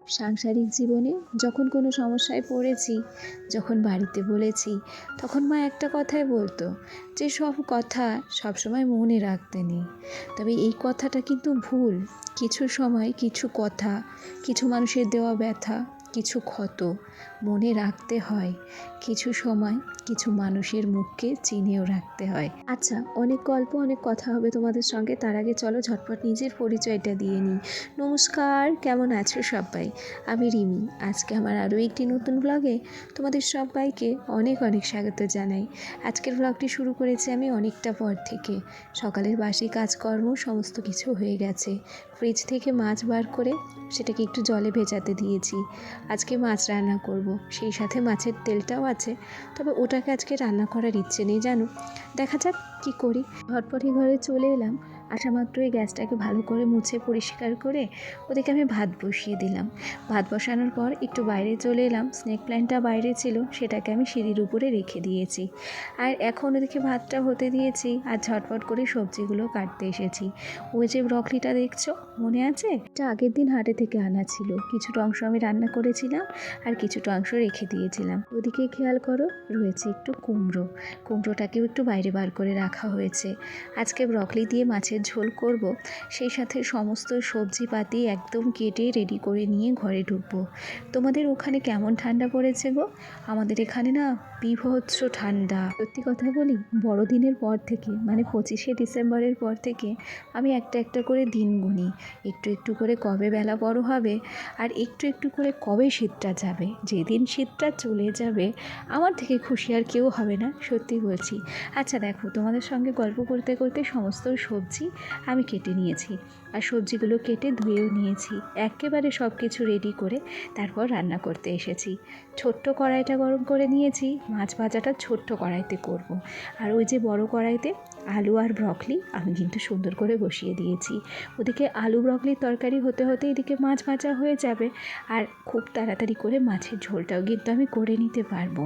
সাংসারিক জীবনে যখন কোনো সমস্যায় পড়েছি, যখন বাড়িতে বলেছি, তখন মা একটা কথাই বলতো যে সব কথা সবসময় মনে রাখতে নেই। তবে এই কথাটা কিন্তু ভুল। কিছু সময় কিছু কথা, কিছু মানুষের দেওয়া ব্যথা, কিছু ক্ষত মনে রাখতে হয়। কিছু সময় কিছু মানুষের মুখকে চিনেও রাখতে হয়। আচ্ছা, অনেক গল্প অনেক কথা হবে তোমাদের সঙ্গে। তার আগে চলো ঝটপট নিজের পরিচয়টা দিয়ে নিই। নমস্কার, কেমন আছো সবাই? আমি রিমি। আজকে আমার আরও একটি নতুন ব্লগে তোমাদের সবাইকে অনেক অনেক স্বাগত জানাই। আজকের ব্লগটি শুরু করেছি আমি অনেকটা পর থেকে। সকালের বাসি কাজকর্ম সমস্ত কিছু হয়ে গেছে। ফ্রিজ থেকে মাছ বার করে সেটাকে একটু জলে ভেজাতে দিয়েছি। আজকে মাছ রান্না করব, সেই সাথে মাছের তেলটাও আছে। তবে ওটাকে আজকে রান্না করার ইচ্ছে নেই জানো। দেখা যাক কী করি। ঝটপটই ঘরে চলে এলাম। আসা মাত্রই গ্যাসটাকে ভালো করে মুছে পরিষ্কার করে ওদিকে আমি ভাত বসিয়ে দিলাম। ভাত বসানোর পর একটু বাইরে চলে এলাম। স্নেক প্ল্যান্টটা বাইরে ছিল, সেটাকে আমি সিঁড়ির উপরে রেখে দিয়েছি। আর এখন ওদিকে ভাতটা হতে দিয়েছি আর ঝটপট করে সবজিগুলো কাটতে এসেছি। ওই যে ব্রকলিটা দেখছো, মনে আছে? এটা আগের দিন হাটে থেকে আনা ছিল। কিছুটা অংশ আমি রান্না করেছিলাম আর কিছুটা অংশ রেখে দিয়েছিলাম। ওদিকে খেয়াল করো, রয়েছে একটু কুমড়ো। কুমড়োটাকেও একটু বাইরে বার করে রাখা হয়েছে। আজকে ব্রকলি দিয়ে মাছের ঝোল করব। সেই সাথে সমস্ত সবজিপাতি একদম কেটে রেডি করে নিয়ে ঘরে ঢুকবো। তোমাদের ওখানে কেমন ঠান্ডা পড়েছে গো? আমাদের এখানে না বীভৎস ঠান্ডা। সত্যি কথা বলি, বড়দিনের পর থেকে মানে 25শে ডিসেম্বরের পর থেকে আমি একটা একটা করে দিন গুনি। একটু একটু করে কবে বেলা বড় হবে আর একটু একটু করে কবে শীতটা যাবে। যেদিন শীতটা চলে যাবে আমার থেকে খুশি আর কেউ হবে না, সত্যি বলছি। আচ্ছা দেখো, তোমাদের সঙ্গে গল্প করতে করতে সমস্ত সবজি আমি কেটে নিয়েছি আর সবজিগুলো কেটে ধুয়েও নিয়েছি। একেবারে সব কিছু রেডি করে তারপর রান্না করতে এসেছি। ছোট্ট কড়াইটা গরম করে নিয়েছি। মাছ ভাজাটা ছোট্ট কড়াইতে করব। আর ওই যে বড় কড়াইতে আলু আর ব্রকলি আমি কিন্তু সুন্দর করে বসিয়ে দিয়েছি। ওদিকে আলু ব্রকলির তরকারি হতে হতে এদিকে মাছ ভাজা হয়ে যাবে। আর খুব তাড়াতাড়ি করে মাছের ঝোলটাও কিন্তু আমি করে নিতে পারবো।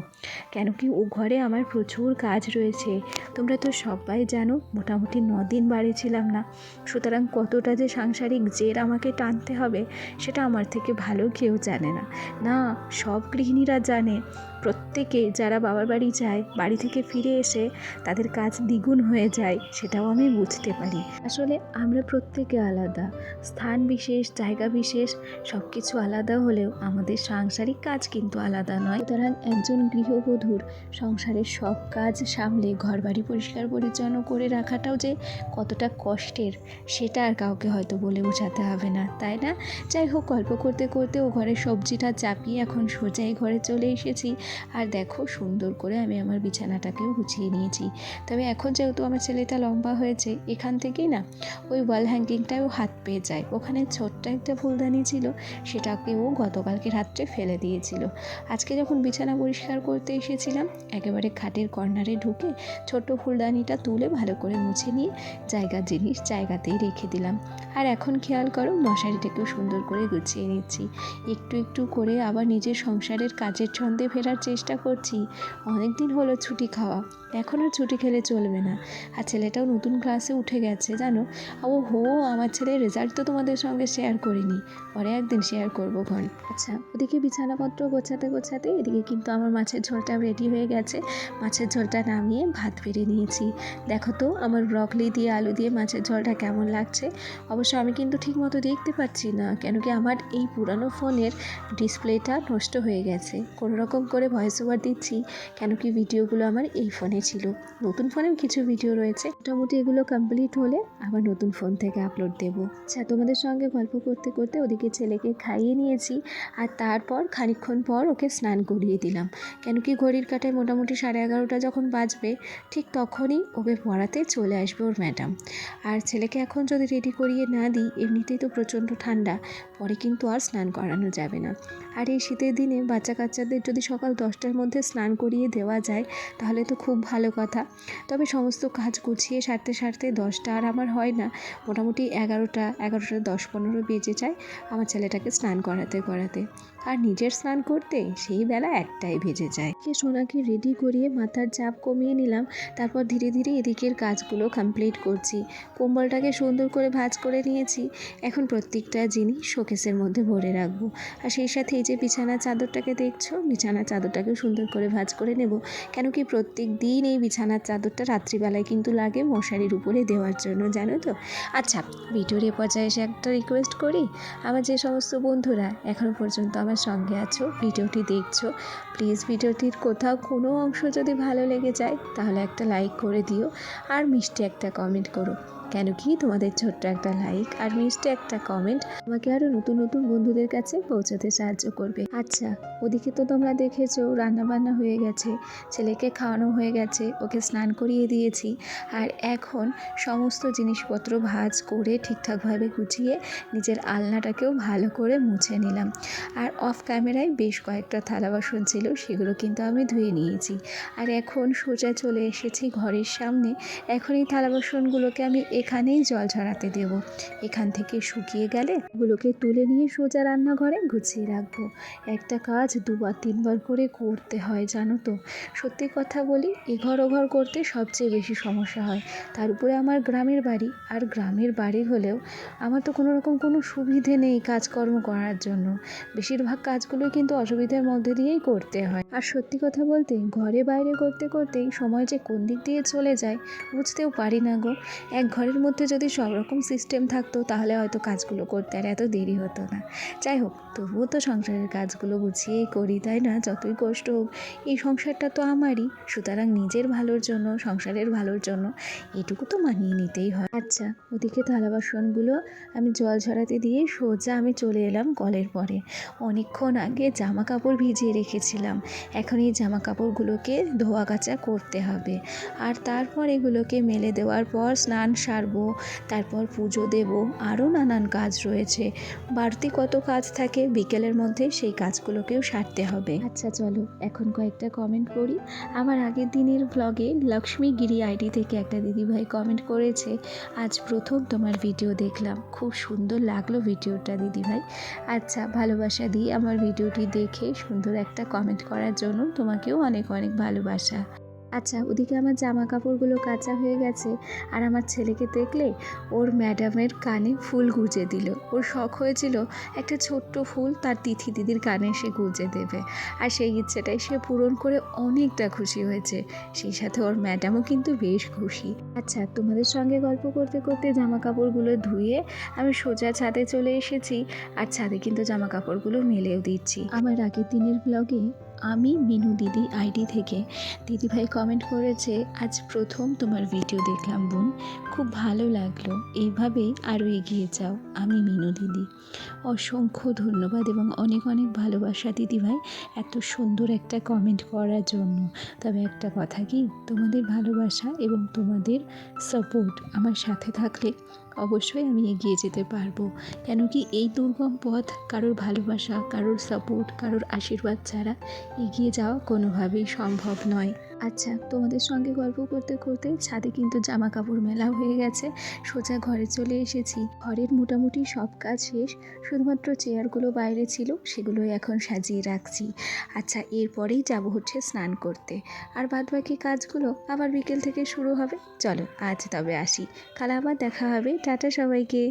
কেন কি ও ঘরে আমার প্রচুর কাজ রয়েছে। তোমরা তো সবাই জানো মোটামুটি 9 দিন বাড়ি ছিলাম না। সুতরাং কতটা যে সাংসারিক জের আমাকে টানতে হবে সেটা আমার থেকে ভালো কেউ জানে না। না, সব গৃহিণীরা জানে। প্রত্যেকে যারা বাবার বাড়ি যায়, বাড়ি থেকে ফিরে এসে তাদের কাজ দ্বিগুণ হয়ে যায়, সেটাও আমি বুঝতে পারি। আসলে আমরা প্রত্যেকে আলাদা, স্থান বিশেষ, জায়গা বিশেষ, সব কিছু আলাদা হলেও আমাদের সাংসারিক কাজ কিন্তু আলাদা নয়। সুতরাং একজন গৃহবধূর সংসারের সব কাজ সামলে ঘরবাড়ি পরিষ্কার পরিচ্ছন্ন করে রাখাটাও যে কতটা কষ্টের সেটা আর কাউকে হয়তো বলে বোঝাতে হবে না, তাই না? যাই হোক, গল্প করতে করতে ও ঘরের সবজিটা চাপিয়ে এখন সোজাই ঘরে চলে এসেছি। আর দেখো, সুন্দর করে আমি আমার বিছানাটাকেও গুছিয়ে নিয়েছি। তবে এখন যেহেতু আমার ছেলেটা লম্বা হয়েছে, এখান থেকেই না ওই ওয়াল হ্যাঙ্গিংটাও হাত পেয়ে যায়। ওখানে ছোট্ট একটা ফুলদানি ছিল, সেটাকে ও গতকালকে রাত্রে ফেলে দিয়েছিল। আজকে যখন বিছানা পরিষ্কার করতে এসেছিলাম, একেবারে খাটের কর্নারে ঢুকে ছোট্ট ফুলদানিটা তুলে ভালো করে মুছে নিয়ে জায়গার জিনিস জায়গাতেই রেখে দিলাম। আর এখন খেয়াল করো, মশারিটাকেও সুন্দর করে গুছিয়ে নিচ্ছি। একটু একটু করে আবার নিজের সংসারের কাজের ছন্দে ফেরার চেষ্টা করছি। অনেক দিন হলো ছুটি খাওয়া, এখন আর ছুটি খেলে চলবে না। আর ছেলেটাও নতুন ক্লাসে উঠে গেছে জানো। ও হো, আমার ছেলের রেজাল্ট তো তোমাদের সঙ্গে শেয়ার করিনি, পরে একদিন শেয়ার করবো ঘন। আচ্ছা, ওদিকে বিছানাপত্র গোছাতে গোছাতে এদিকে কিন্তু আমার মাছের ঝোলটা রেডি হয়ে গেছে। মাছের ঝোলটা নামিয়ে ভাত বেড়ে নিয়েছি। দেখো তো আমার ব্রকলি দিয়ে আলু দিয়ে মাছের ঝোলটা কেমন লাগছে। অবশ্য আমি কিন্তু ঠিকমতো দেখতে পাচ্ছি না, কেন কি আমার এই পুরানো ফোনের ডিসপ্লেটা নষ্ট হয়ে গেছে। কোনো রকম করে ভয়েস ওভার দিচ্ছি, কেন কি ভিডিওগুলো আমার এই ফোনে ছিল। নতুন ফোনেও কিছু ভিডিও রয়েছে, মোটামুটি এগুলো কমপ্লিট হলে আবার নতুন ফোন থেকে আপলোড দেবো। আচ্ছা, তোমাদের সঙ্গে গল্প করতে করতে ওদিকে ছেলেকে খাইয়ে নিয়েছি। আর তারপর খানিকক্ষণ পর ওকে স্নান করিয়ে দিলাম। কেন কি ঘড়ির কাঁটায় মোটামুটি 11:30 যখন বাজবে, ঠিক তখনই ওকে পড়াতে চলে আসবে ওর ম্যাডাম। আর ছেলেকে এখন যদি রেডি করিয়ে না দিই, এমনিতেই তো প্রচণ্ড ঠান্ডা, পরে কিন্তু আর স্নান করানো যাবে না। আর এই শীতের দিনে বাচ্চা কাচ্চাদের যদি সকাল 10টার মধ্যে স্নান করিয়ে দেওয়া যায় তাহলে তো খুব ভালো কথা। তবে সমস্ত কাজ গুছিয়ে সারতে সারতে 10টা আর আমার হয় না, মোটামুটি 11টা 10-15 বেজে যায় আমার ছেলেটাকে স্নান করাতে করাতে। আর নিজের স্নান করতে সেই বেলা 1টাই বেজে যায়। সোনাকে রেডি করিয়ে মাথার চাপ কমিয়ে নিলাম। তারপর ধীরে ধীরে এদিকের কাজগুলো কমপ্লিট করছি। কম্বলটাকে সুন্দর করে ভাঁজ করে নিয়েছি। এখন প্রত্যেকটা জিনিস শোকেসের মধ্যে ভরে রাখবো। আর সেই সাথে এই যে বিছানার চাদরটাকে দেখছো, বিছানার চাদরটাকে সুন্দর করে ভাঁজ করে নেব। কেন কি প্রত্যেক দিন এই বিছানার চাদরটা রাত্রিবেলায় কিন্তু লাগে মশারির উপরে দেওয়ার জন্য, জানো তো। আচ্ছা, ভিডিওর এ পর্যায়ে এসে একটা রিকোয়েস্ট করি, আমার যে সমস্ত বন্ধুরা এখনও পর্যন্ত আমার সঙ্গে আছো, ভিডিওটি দেখছো, প্লিজ ভিডিওটির কোথাও কোনো অংশ যদি ভালো লেগে যায় তাহলে একটা লাইক করে দিও আর মিষ্টি একটা কমেন্ট করো। কেন কি তোমাদের ছোট্ট একটা লাইক আর মিষ্টি একটা কমেন্ট আমাকে আরও নতুন নতুন বন্ধুদের কাছে পৌঁছাতে সাহায্য করবে। আচ্ছা, ওদিকে তো তোমরা দেখেছো রান্নাবান্না হয়ে গেছে, ছেলেকে খাওয়ানো হয়ে গেছে, ওকে স্নান করিয়ে দিয়েছি। আর এখন সমস্ত জিনিসপত্র ভাঁজ করে ঠিকঠাকভাবে গুছিয়ে নিজের আলনাটাকেও ভালো করে মুছে নিলাম। আর অফ ক্যামেরায় বেশ কয়েকটা থালা বাসন ছিল, সেগুলো কিন্তু আমি ধুয়ে নিয়েছি। আর এখন সোজা চলে এসেছি ঘরের সামনে। এখন এই থালা বাসনগুলোকে আমি এখানেই জল ঝরাতে দেব। এখান থেকে শুকিয়ে গেলে ওগুলোকে তুলে নিয়ে সোজা রান্নাঘরে গুছিয়ে রাখবো। একটা কাজ 2-3বার করে করতে হয়, জানো তো। সত্যি কথা বলি, এঘর ওঘর করতে সবচেয়ে বেশি সমস্যা হয়। তার উপরে আমার গ্রামের বাড়ি, আর গ্রামের বাড়ি হলেও আমার তো কোনো রকম কোনো সুবিধে নেই কাজকর্ম করার জন্য। বেশিরভাগ কাজগুলো কিন্তু অসুবিধার মধ্যে দিয়েই করতে হয়। আর সত্যি কথা বলতে ঘরে বাইরে করতে করতেই সময় যে কোন দিক দিয়ে চলে যায় বুঝতেও পারি না গো। এক ঘরের মধ্যে যদি সব রকম সিস্টেম থাকতো তাহলে হয়তো কাজগুলো করতে আর এত দেরি হতো না। যাই হোক, তবুও তো সংসারের কাজগুলো গুছিয়েই করি, তাই না? যতই কষ্ট হোক, এই সংসারটা তো আমারই, সুতরাং নিজের ভালোর জন্য, সংসারের ভালোর জন্য এটুকু তো মানিয়ে নিতেই হয়। আচ্ছা, ওদিকে থালা বাসনগুলো আমি জল ঝরাতে দিয়ে সোজা আমি চলে এলাম কলের পরে। অনেকক্ষণ আগে জামা কাপড় ভিজিয়ে রেখেছিলাম, এখন এই জামা কাপড়গুলোকে ধোয়া কাচা করতে হবে। আর তারপর এগুলোকে মেলে দেওয়ার পর স্নান সারবো, তারপর পুজো দেব, আরও নানান কাজ রয়েছে। বাড়তি কত কাজ থাকে বিকেলের মধ্যে, সেই কাজগুলোকেও সারতে হবে। আচ্ছা চলো এখন কয়েকটা কমেন্ট করি। আমার আগের দিনের ব্লগে লক্ষ্মীগিরি আইডি থেকে একটা দিদিভাই কমেন্ট করেছে, আজ প্রথম তোমার ভিডিও দেখলাম, খুব সুন্দর লাগলো ভিডিওটা দিদিভাই। আচ্ছা, ভালোবাসা দিয়ে আমার ভিডিওটি দেখে সুন্দর একটা কমেন্ট করার জন্য তোমাকেও অনেক অনেক ভালোবাসা। আচ্ছা, ওদিকে আমার জামা কাপড়গুলো কাচা হয়ে গেছে। আর আমার ছেলেকে দেখলে ওর ম্যাডামের কানে ফুল গুঁজে দিল। ওর শখ হয়েছিল একটা ছোট্ট ফুল তার তিথি দিদির কানে সে গুঁজে দেবে, আর সেই ইচ্ছেটাই সে পূরণ করে অনেকটা খুশি হয়েছে। সেই সাথে ওর ম্যাডামও কিন্তু বেশ খুশি। আচ্ছা, তোমাদের সঙ্গে গল্প করতে করতে জামা কাপড়গুলো ধুয়ে আমি সোজা ছাদে চলে এসেছি। আর ছাদে কিন্তু জামা কাপড়গুলো মেলেও দিচ্ছি। আমার আগের দিনের ব্লগে আমি মিনু দিদি আইডি থেকে দিদিভাই কমেন্ট করেছে, আজ প্রথম তোমার ভিডিও দেখলাম বোন, খুব ভালো লাগলো, এইভাবেই আরও এগিয়ে যাও, আমি মিনু দিদি। অসংখ্য ধন্যবাদ এবং অনেক অনেক ভালোবাসা দিদিভাই এত সুন্দর একটা কমেন্ট করার জন্য। তবে একটা কথা কি, তোমাদের ভালোবাসা এবং তোমাদের সাপোর্ট আমার সাথে থাকলে অবশ্যই আমি এগিয়ে যেতে পারবো। কেন কি এই দুর্গম পথ কারোর ভালোবাসা, কারোর সাপোর্ট, কারোর আশীর্বাদ ছাড়া এগিয়ে যাওয়া কোনোভাবেই সম্ভব নয়। আচ্ছা, তোমাদের সঙ্গে গল্প করতে করতে ছাদে কিন্তু জামা কাপড় মেলা হয়ে গেছে। সোজা ঘরে চলে এসেছি। ঘরের মোটামুটি সব কাজ শেষ, শুধুমাত্র চেয়ারগুলো বাইরে ছিল, সেগুলোই এখন সাজিয়ে রাখছি। আচ্ছা, এরপরেই যাব হচ্ছে স্নান করতে, আর বাদবাকি কাজগুলো আবার বিকেল থেকে শুরু হবে। চলো আজ তবে আসি, কাল আবার দেখা হবে। টাটা সবাইকে।